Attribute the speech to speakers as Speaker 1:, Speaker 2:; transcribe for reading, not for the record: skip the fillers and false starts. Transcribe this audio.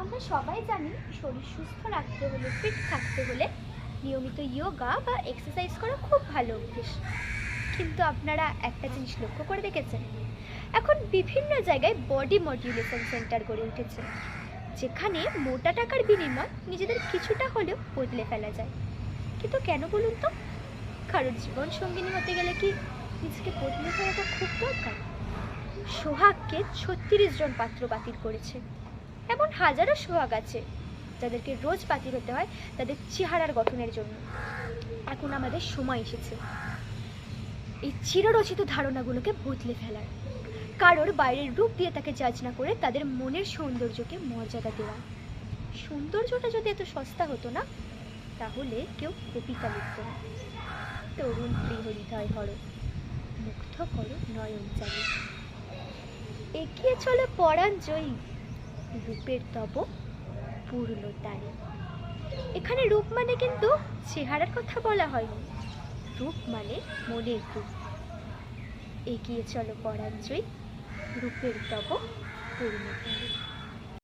Speaker 1: আমরা সবাই জানি শরীর সুস্থ রাখতে হলে, ফিট থাকতে হলে নিয়মিত যোগা বা এক্সারসাইজ করা খুব ভালো অভ্যেস। কিন্তু আপনারা একটা জিনিস লক্ষ্য করে দেখেছেন, এখন বিভিন্ন জায়গায় বডি মডিউলেশন সেন্টার গড়ে উঠেছে, যেখানে মোটা টাকার বিনিময় নিজেদের কিছুটা হলেও বদলে ফেলা যায়। কিন্তু কেন বলুন তো? কারোর জীবন সঙ্গিনী হতে গেলে কি নিজেকে বদলে ফেলাটা খুব দরকার? সোহাগকে 36 জন পাত্র বাতিল করেছে। এমন হাজারো সোহাগ আছে যাদেরকে রোজ বাতিল হতে হয় তাদের চেহারার গঠনের জন্য। এখন আমাদের সময় এসেছে এই চিররচিত ধারণাগুলোকে বদলে ফেলার। কারোর বাইরের রূপ দিয়ে তাকে জাজ না করে তাদের মনের সৌন্দর্যকে মর্যাদা দেওয়া। সৌন্দর্যটা যদি এত সস্তা হতো না, তাহলে কেউ কবিতা লিখত না। তরুণ প্রিয় হৃদয় হর, মুগ্ধ করো নয়ন জানি, এগিয়ে চলে পরাণ জয়ী, রূপের তব পূর্ণতারে। এখানে রূপ মানে কিন্তু চেহারার কথা বলা হয়নি, রূপ মানে মনের রূপ। এগিয়ে চলো পরাণ জয়ী, রূপের তব পূর্ণতারে।